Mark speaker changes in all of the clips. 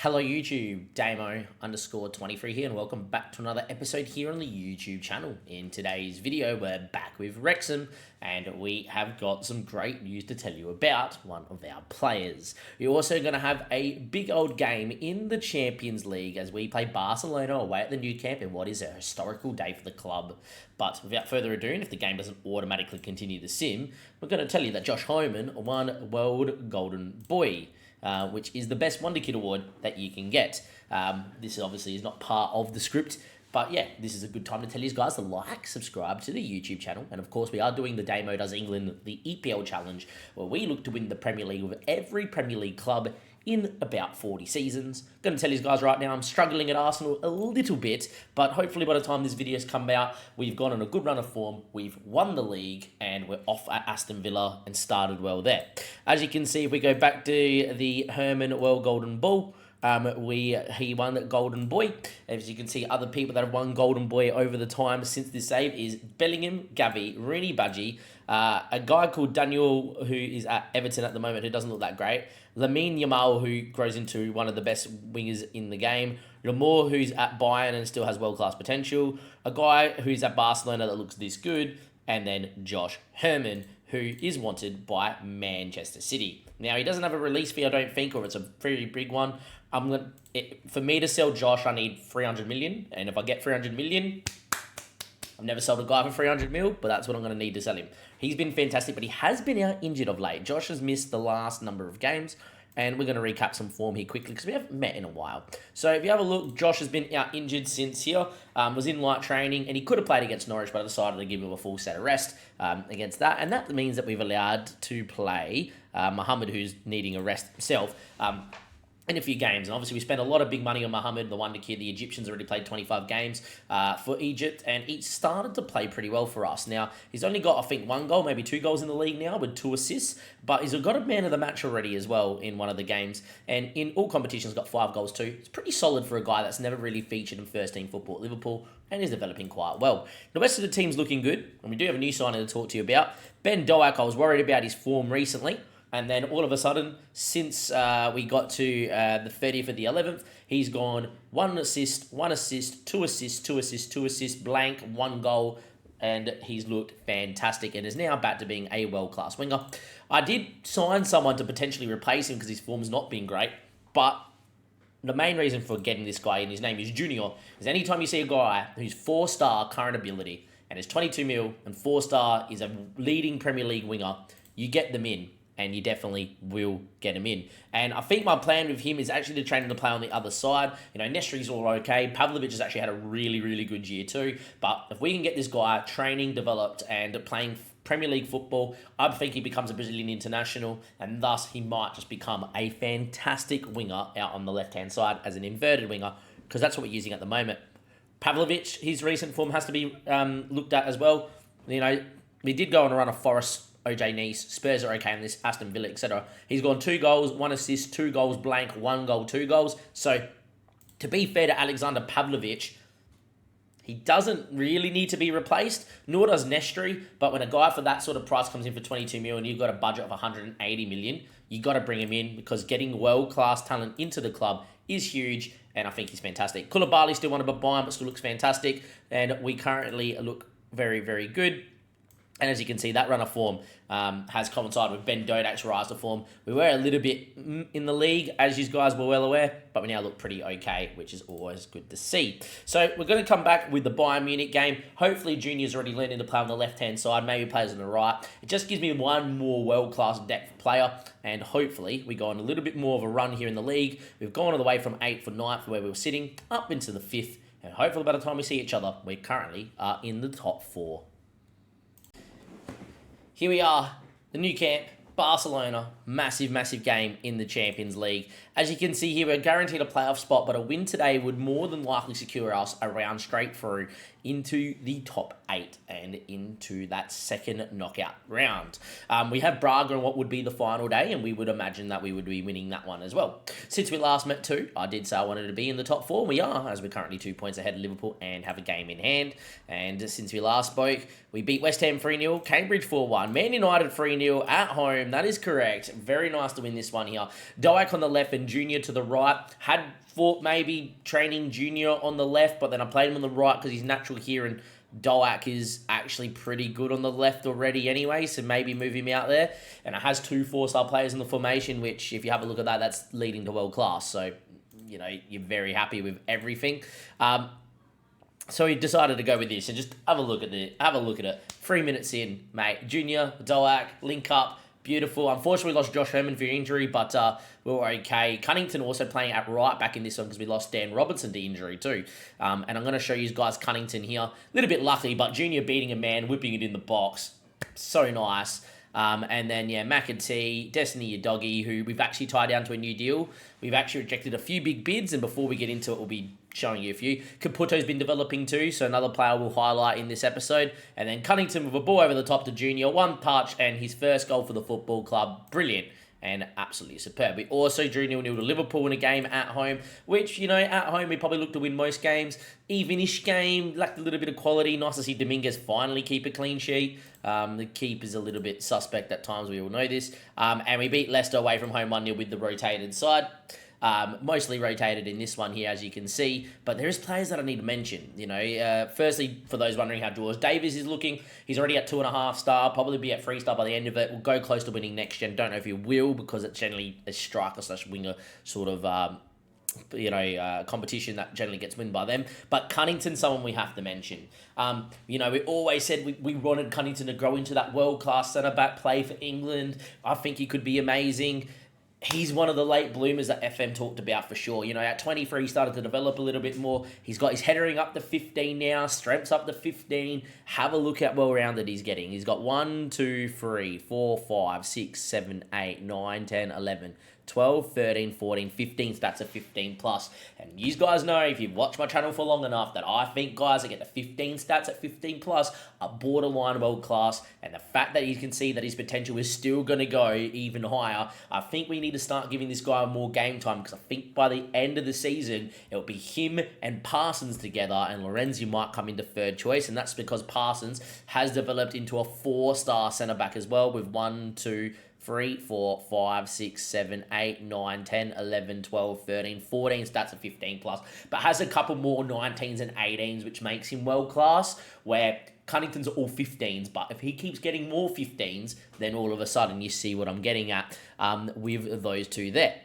Speaker 1: Hello YouTube, Damo_23 here and welcome back to another episode here on the YouTube channel. In today's video we're back with Wrexham and we have got some great news to tell you about one of our players. We're also going to have a big old game in the Champions League as we play Barcelona away at the Nou Camp in what is a historical day for the club. But without further ado, and if the game doesn't automatically continue the sim, we're going to tell you that Josh Homan won World Golden Boy. Which is the best Wonder Kid award that you can get. This obviously is not part of the script, but yeah, this is a good time to tell you guys to like, subscribe to the YouTube channel, and of course we are doing the Damo Does England, the EPL challenge, where we look to win the Premier League with every Premier League club in about 40 seasons. Going to tell you guys right now, I'm struggling at Arsenal a little bit, but hopefully by the time this video's come out, we've gone on a good run of form, we've won the league, and we're off at Aston Villa and started well there. As you can see, if we go back to the Herman World Golden Ball, he won Golden Boy. As you can see, other people that have won Golden Boy over the time since this save is Bellingham, Gavi, Rooney Budgie, a guy called Daniel who is at Everton at the moment who doesn't look that great, Lamine Yamal who grows into one of the best wingers in the game, Lamore who's at Bayern and still has world-class potential, a guy who's at Barcelona that looks this good, and then Josh Herman who is wanted by Manchester City. Now, he doesn't have a release fee, I don't think, or it's a very big one. For me to sell Josh, I need 300 million, and if I get 300 million, I've never sold a guy for 300 mil, but that's what I'm going to need to sell him. He's been fantastic, but he has been out injured of late. Josh has missed the last number of games, and we're going to recap some form here quickly because we haven't met in a while. So if you have a look, Josh has been out injured since here, was in light training, and he could have played against Norwich, but I decided to give him a full set of rest against that, and that means that we've allowed to play Mohamed, who's needing a rest himself, in a few games. And obviously we spent a lot of big money on Mohamed, the Wonder Kid. The Egyptians already played 25 games for Egypt, and he started to play pretty well for us. Now, he's only got, I think, 1 goal, maybe 2 goals in the league now with 2 assists, but he's got a man of the match already as well in one of the games, and in all competitions got 5 goals too. It's pretty solid for a guy that's never really featured in first-team football at Liverpool, and is developing quite well. The rest of the team's looking good, and we do have a new signing to talk to you about. Ben Doak, I was worried about his form recently, and then all of a sudden, since we got to the 30th of the 11th, he's gone 1 assist, 2 assists, 2 assists, 2 assists, blank, 1 goal, and he's looked fantastic and is now back to being a world-class winger. I did sign someone to potentially replace him because his form's not been great, but the main reason for getting this guy in, his name is Junior, is anytime you see a guy who's 4-star current ability and is 22 mil and 4-star is a leading Premier League winger, you get them in. And you definitely will get him in. And I think my plan with him is actually to train him to play on the other side. You know, Nestri's all okay. Pavlovic has actually had a really, really good year too. But if we can get this guy training, developed, and playing Premier League football, I think he becomes a Brazilian international, and thus he might just become a fantastic winger out on the left-hand side as an inverted winger, because that's what we're using at the moment. Pavlovic, his recent form has to be looked at as well. You know, we did go on a run of Forest, OJ Nice, Spurs are okay in this, Aston Villa, etc. He's gone 2 goals, 1 assist, 2 goals blank, 1 goal, 2 goals. So, to be fair to Alexander Pavlovic, he doesn't really need to be replaced, nor does Nestri, but when a guy for that sort of price comes in for 22 million and you've got a budget of 180 million, you got to bring him in because getting world-class talent into the club is huge, and I think he's fantastic. Koulibaly still one of a buy, but still looks fantastic, and we currently look very, very good. And as you can see, that run of form has coincided with Ben Dodak's rise to form. We were a little bit in the league, as you guys were well aware, but we now look pretty okay, which is always good to see. So we're going to come back with the Bayern Munich game. Hopefully Junior's already learning to play on the left-hand side, maybe plays on the right. It just gives me one more world-class depth player, and hopefully we go on a little bit more of a run here in the league. We've gone all the way from 8th or 9th, where we were sitting, up into the 5th, and hopefully by the time we see each other, we currently are in the top 4. Here we are, the Nou Camp, Barcelona, massive, massive game in the Champions League. As you can see here, we're guaranteed a playoff spot, but a win today would more than likely secure us a round straight through into the top 8 and into that second knockout round. We have Braga on what would be the final day, and we would imagine that we would be winning that one as well. Since we last met too, I did say I wanted to be in the top 4. We are, as we're currently 2 points ahead of Liverpool and have a game in hand. And since we last spoke, we beat West Ham 3-0, Cambridge 4-1, Man United 3-0 at home. That is correct. Very nice to win this one here. Doak on the left and Junior to the right. Had thought maybe training Junior on the left, but then I played him on the right because he's natural here, and Doak is actually pretty good on the left already anyway, so maybe move him out there. And it has 2 4-star players in the formation, which, if you have a look at that, that's leading to world class. So, you know, you're very happy with everything. So he decided to go with this, and just have a look at it. 3 minutes in, mate. Junior, Doak, link up. Beautiful. Unfortunately, we lost Josh Herman for injury, but we were okay. Cunnington also playing at right back in this one because we lost Dan Robinson to injury too. And I'm going to show you guys Cunnington here. A little bit lucky, but Junior beating a man, whipping it in the box. So nice. And then, yeah, McAtee, Destiny your doggy, who we've actually tied down to a new deal. We've actually rejected a few big bids, and before we get into it, we'll be showing you a few. Caputo's been developing too, so another player we'll highlight in this episode. And then Cunnington with a ball over the top to Junior, 1 touch, and his first goal for the football club. Brilliant. And absolutely superb. We also drew 0-0 to Liverpool in a game at home, which, you know, at home we probably look to win most games. Even-ish game, lacked a little bit of quality. Nice to see Dominguez finally keep a clean sheet. The keeper's a little bit suspect at times, we all know this. And we beat Leicester away from home 1-0 with the rotated side. Mostly rotated in this one here, as you can see, but there is players that I need to mention. You know, firstly, for those wondering how George Davies is looking, he's already at 2.5 star, probably be at 3 star by the end of it. We'll go close to winning next gen. Don't know if he will, because it's generally a striker / winger sort of competition that generally gets won by them. But Cunnington's someone we have to mention. We always said we wanted Cunnington to grow into that world class centre back, play for England. I think he could be amazing. He's one of the late bloomers that FM talked about for sure. You know, at 23, he started to develop a little bit more. He's got his headering up to 15 now, strengths up to 15. Have a look at well-rounded he's getting. He's got 1, 2, 3, 4, 5, 6, 7, 8, 9, 10, 11, 12, 13, 14, 15 stats of 15 plus. And you guys know, if you've watched my channel for long enough, that I think guys that get the 15 stats at 15 plus are borderline world class. And the fact that you can see that his potential is still going to go even higher, I think we need to start giving this guy more game time, because I think by the end of the season, it'll be him and Parsons together, and Lorenzi might come into third choice. And that's because Parsons has developed into a 4-star centre-back as well, with 1, 2, 3, 4, 5, 6, 7, 8, 9, 10, 11, 12, 13, 14 stats of 15 plus, but has a couple more 19s and 18s, which makes him world class, where Cunnington's all 15s, but if he keeps getting more 15s, then all of a sudden you see what I'm getting at with those two there.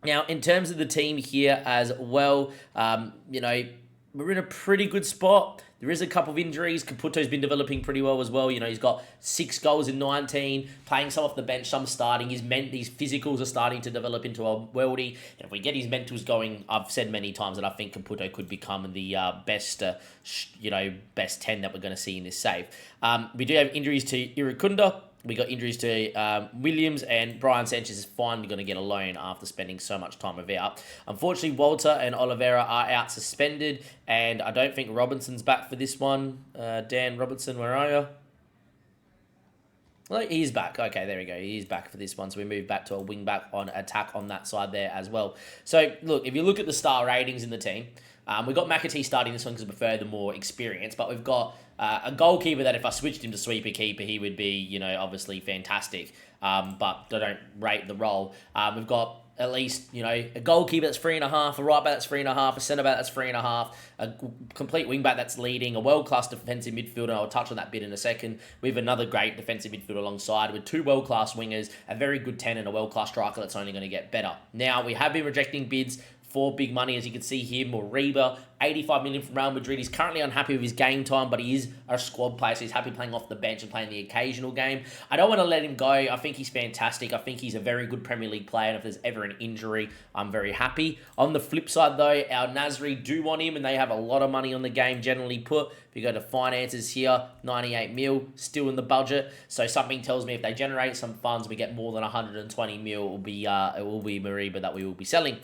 Speaker 1: Now, in terms of the team here as well, we're in a pretty good spot. There is a couple of injuries. Caputo's been developing pretty well as well. You know, he's got 6 goals in 19, playing some off the bench, some starting. His physicals are starting to develop into a worldie. And if we get his mentals going, I've said many times that I think Caputo could become the best 10 that we're going to see in this save. We do have injuries to Irukunda. We got injuries to Williams, and Brian Sanchez is finally going to get a loan after spending so much time without. Unfortunately, Walter and Oliveira are out suspended, and I don't think Robinson's back for this one. Dan Robinson, where are you? Well, he's back. Okay, there we go. He's back for this one. So we move back to a wing back on attack on that side there as well. So, look, if you look at the star ratings in the team, we've got McAtee starting this one because we prefer the more experience, but we've got a goalkeeper that if I switched him to sweeper keeper, he would be, obviously fantastic, but I don't rate the role. We've got at least, a goalkeeper that's 3.5, a right back that's 3.5, a centre back that's 3.5, a complete wing back that's leading, a world-class defensive midfielder. I'll touch on that bit in a second. We have another great defensive midfielder alongside with 2 world-class wingers, a very good 10, and a world-class striker that's only going to get better. Now, we have been rejecting bids for big money, as you can see here. Moriba, 85 million from Real Madrid. He's currently unhappy with his game time, but he is a squad player, so he's happy playing off the bench and playing the occasional game. I don't want to let him go. I think he's fantastic. I think he's a very good Premier League player, and if there's ever an injury, I'm very happy. On the flip side, though, our Nasri do want him, and they have a lot of money on the game generally put. If you go to finances here, 98 mil, still in the budget. So something tells me if they generate some funds, we get more than 120 mil, it will be Moriba that we will be selling.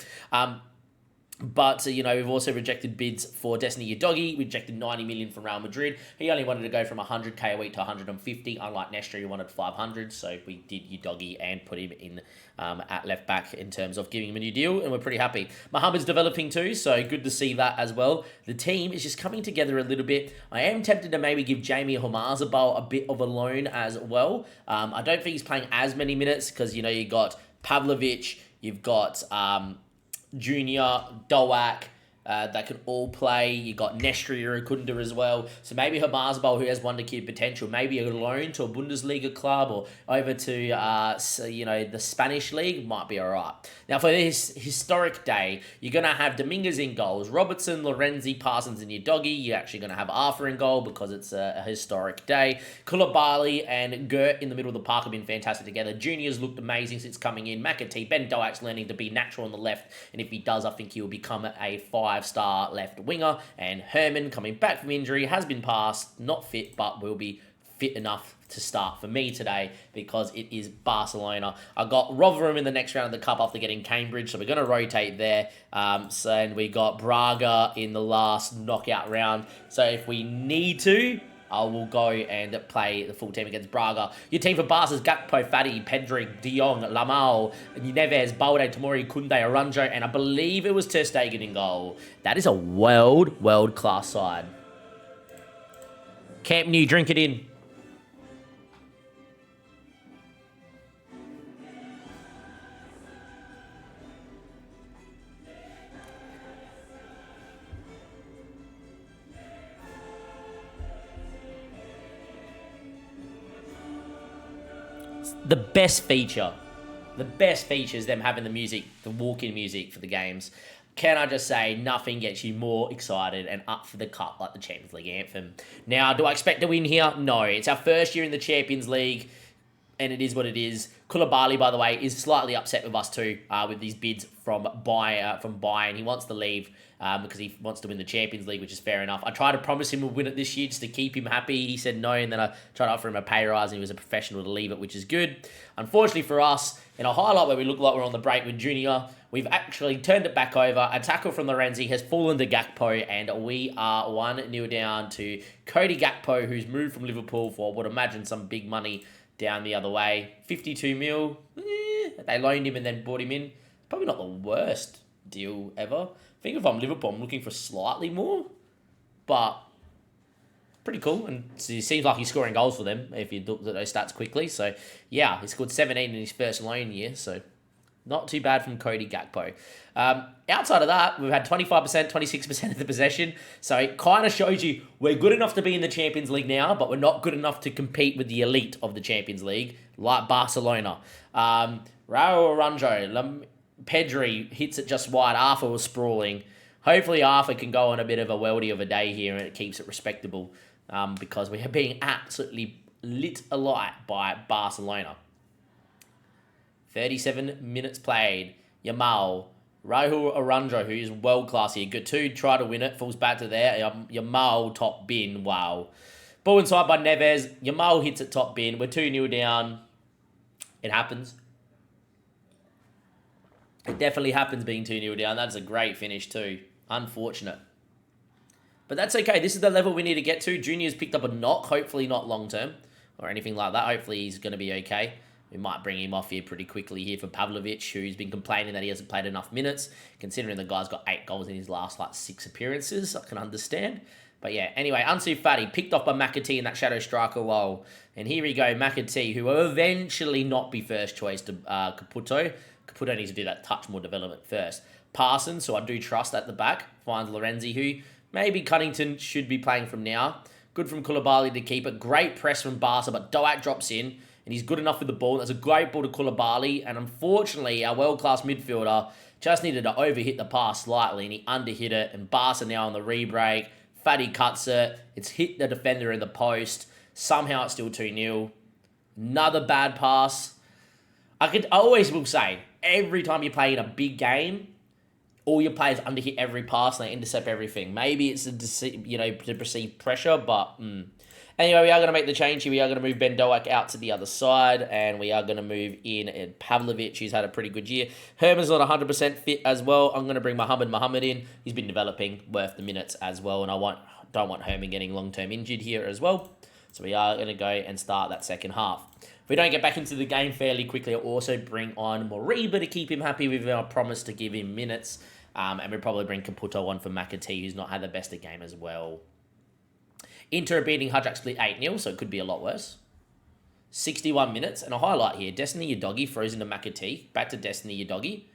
Speaker 1: But, we've also rejected bids for Destiny Udogie. We rejected 90 million from Real Madrid. He only wanted to go from 100k a week to 150, unlike Nestor, who wanted 500. So we did Udogie and put him in at left back in terms of giving him a new deal, and we're pretty happy. Mohamed's developing too, so good to see that as well. The team is just coming together a little bit. I am tempted to maybe give Jamie Homazabal a bit of a loan as well. I don't think he's playing as many minutes because, you got Pavlovic, you've got... Junior, Doak, that can all play. You got Nestria Kunda as well. So maybe Hamazbal, who has wonder kid potential, maybe a loan to a Bundesliga club or over to the Spanish league might be all right. Now for this historic day, you're gonna have Dominguez in goals, Robertson, Lorenzi, Parsons, and Udogie. You're actually gonna have Arthur in goal because it's a historic day. Koulibaly and Gert in the middle of the park have been fantastic together. Junior's looked amazing since coming in. McAtee, Ben Doak's learning to be natural on the left, and if he does, I think he'll become a 5-star left winger. And Herman, coming back from injury, has been passed, not fit, but will be fit enough to start for me today because it is Barcelona. I got Rotherham in the next round of the Cup after getting Cambridge, so we're going to rotate there. And we got Braga in the last knockout round. So if we need to, I will go and play the full team against Braga. Your team for Barca's Gakpo, Fati, Pedri, De Jong, Lamal, Neves, Balde, Tomori, Kunde, Aranjo, and I believe it was Ter Stegen in goal. That is a world-class side. Camp Nou, drink it in. The best feature is them having the music, the walk-in music for the games. Can I just say, nothing gets you more excited and up for the cup like the Champions League anthem. Now, do I expect to win here? No. It's our first year in the Champions League, and it is what it is. Koulibaly, by the way, is slightly upset with us too, with these bids from Bayern. He wants to leave because he wants to win the Champions League, which is fair enough. I tried to promise him we'll win it this year just to keep him happy. He said no, and then I tried to offer him a pay rise, and he was a professional to leave it, which is good. Unfortunately for us, in a highlight where we look like we're on the break with Junior, we've actually turned it back over. A tackle from Lorenzi has fallen to Gakpo, and we are 1-0 down to Cody Gakpo, who's moved from Liverpool for, I would imagine, some big money down the other way. 52 mil. They loaned him and then bought him in. Probably not the worst deal ever. I think if I'm Liverpool, I'm looking for slightly more. But pretty cool. And it seems like he's scoring goals for them if you look at those stats quickly. So, yeah, he scored 17 in his first loan year. So, not too bad from Cody Gakpo. Outside of that, we've had 25%, 26% of the possession. So it kind of shows you we're good enough to be in the Champions League now, but we're not good enough to compete with the elite of the Champions League, like Barcelona. Raul Aranjo, Pedri hits it just wide. Arthur was sprawling. Hopefully Arthur can go on a bit of a weldy of a day here and it keeps it respectable because we are being absolutely lit alight by Barcelona. 37 minutes played. Yamal, Rahul Aranjo, who is world-class here. Gattuso try to win it, falls back to there. Yamal top bin, wow. Ball inside by Neves. Yamal hits it top bin. We're 2-0 down. It happens. It definitely happens being 2-0 down. That's a great finish too. Unfortunate. But that's okay. This is the level we need to get to. Junior's picked up a knock. Hopefully not long-term or anything like that. Hopefully he's going to be okay. We might bring him off here pretty quickly here for Pavlovic, who's been complaining that he hasn't played enough minutes. Considering the guy's got 8 goals in his last 6 appearances, I can understand. But yeah, anyway, Ansu Fati picked off by McAtee in that shadow striker role. And here we go, McAtee, who will eventually not be first choice to Caputo. Caputo needs to do that touch more development first. Parsons, so I do trust at the back, finds Lorenzi, who maybe Cunnington should be playing from now. Good from Koulibaly to keep it. Great press from Barca, but Doak drops in. And he's good enough with the ball. That's a great ball to Koulibaly. And unfortunately, our world-class midfielder just needed to overhit the pass slightly. And he underhit it. And Barca now on the re-break. Fati cuts it. It's hit the defender in the post. Somehow it's still 2-0. Another bad pass. I always will say, every time you play in a big game, all your players underhit every pass and they intercept everything. Maybe it's to perceive pressure, but... Anyway, we are going to make the change here. We are going to move Ben Doak out to the other side, and we are going to move in Pavlovic, who's had a pretty good year. Herman's not 100% fit as well. I'm going to bring Muhammad in. He's been developing, worth the minutes as well, and I don't want Herman getting long-term injured here as well. So we are going to go and start that second half. If we don't get back into the game fairly quickly, I'll also bring on Moriba to keep him happy with our promise to give him minutes. And we'll probably bring Caputo on for McAtee, who's not had the best of game as well. Inter beating Hajjak split 8-0, so it could be a lot worse. 61 minutes, and a highlight here. Destiny Udogie throws into McAtee. Back to Destiny Udogie.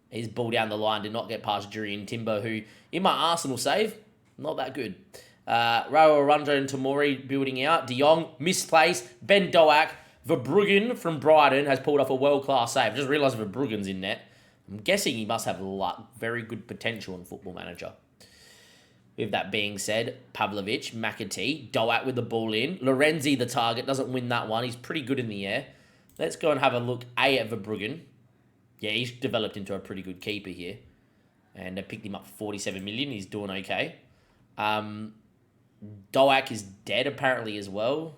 Speaker 1: His ball down the line did not get past Julian Timber, who, in my Arsenal save, not that good. Raul Arundro and Tamori building out. De Jong, misplaced. Ben Doak. Verbruggen from Brighton has pulled off a world-class save. Just realised Verbruggen's in net. I'm guessing he must have very good potential in Football Manager. With that being said, Pavlovic, McAtee, Doak with the ball in. Lorenzi, the target, doesn't win that one. He's pretty good in the air. Let's go and have a look at Verbruggen. Yeah, he's developed into a pretty good keeper here. And they picked him up for 47 million. He's doing okay. Doak is dead apparently as well.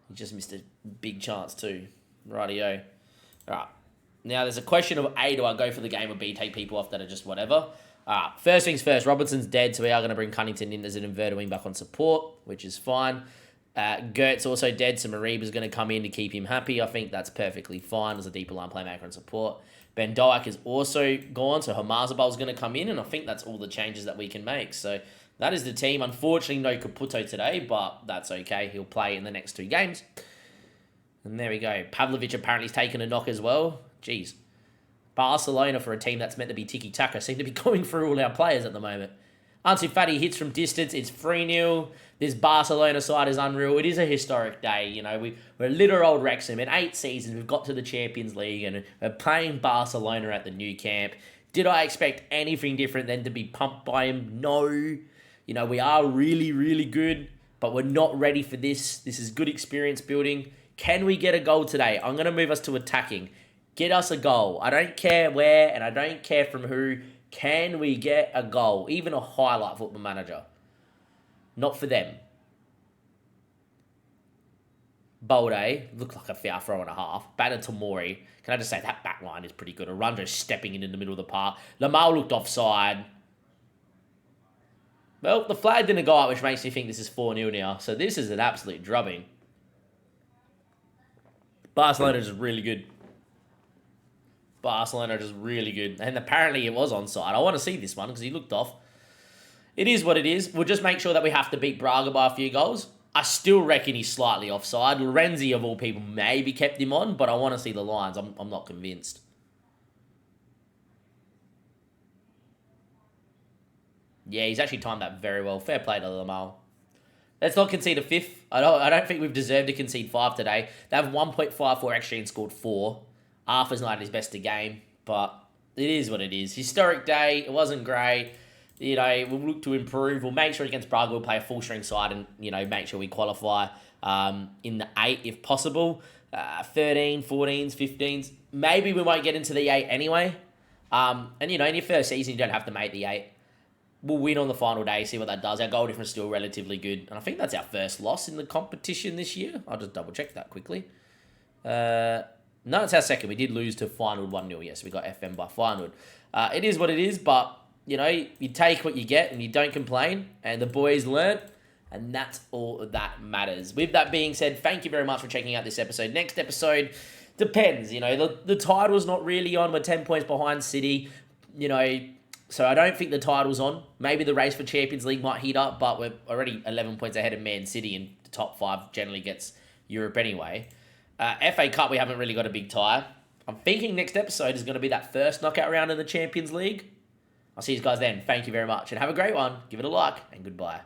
Speaker 1: He just missed a big chance too. Rightio. Alright. Now there's a question of A, do I go for the game, or B, take people off that are just whatever? First things first, Robertson's dead, so we are going to bring Cunnington in as an inverted wing back on support, which is fine. Gert's also dead, so Mariba's going to come in to keep him happy. I think that's perfectly fine as a deeper line playmaker and support. Ben Doak is also gone, so Hamazabal's going to come in, and I think that's all the changes that we can make. So that is the team. Unfortunately, no Caputo today, but that's okay. He'll play in the next 2 games. And there we go. Pavlovic apparently has taken a knock as well. Jeez. Barcelona, for a team that's meant to be tiki-taka, seem to be going through all our players at the moment. Ansu Fati hits from distance. It's 3-0. This Barcelona side is unreal. It is a historic day. You know, we're little old Wrexham. In 8 seasons, we've got to the Champions League, and we're playing Barcelona at the new camp. Did I expect anything different than to be pumped by him? No. You know, we are really, really good, but we're not ready for this. This is good experience building. Can we get a goal today? I'm going to move us to attacking. Get us a goal. I don't care where, and I don't care from who. Can we get a goal? Even a highlight Football Manager. Not for them. Bolde looked like a foul throw and a half. Batted Tamori. Can I just say that back line is pretty good. Arundro stepping in the middle of the park. Lamau looked offside. Well, the flag didn't go up, which makes me think this is 4-0 now. So this is an absolute drubbing. Barcelona is really good. Barcelona is really good. And apparently it was onside. I want to see this one because he looked off. It is what it is. We'll just make sure that we have to beat Braga by a few goals. I still reckon he's slightly offside. Lorenzi, of all people, maybe kept him on, but I want to see the lines. I'm not convinced. Yeah, he's actually timed that very well. Fair play to Lamau. Let's not concede a 5th. I don't think we've deserved to concede 5 today. They have 1.54 XG and scored 4. Arthur's not at his best of game, but it is what it is. Historic day. It wasn't great. You know, we'll look to improve. We'll make sure against Braga we'll play a full-string side and, you know, make sure we qualify in the 8 if possible. 13, 14s, 15s. Maybe we won't get into the 8 anyway. And, you know, in your first season, you don't have to make the 8. We'll win on the final day, see what that does. Our goal difference is still relatively good. And I think that's our first loss in the competition this year. I'll just double-check that quickly. No, it's our second. We did lose to Feyenoord 1-0. Yes, we got FM by Feyenoord. It is what it is, but, you know, you take what you get and you don't complain. And the boys learnt, and that's all that matters. With that being said, thank you very much for checking out this episode. Next episode depends. You know, the title's not really on. We're 10 points behind City. You know, so I don't think the title's on. Maybe the race for Champions League might heat up, but we're already 11 points ahead of Man City, and the top 5 generally gets Europe anyway. FA Cup, we haven't really got a big tie. I'm thinking next episode is going to be that first knockout round in the Champions League. I'll see you guys then. Thank you very much, and have a great one. Give it a like, and goodbye.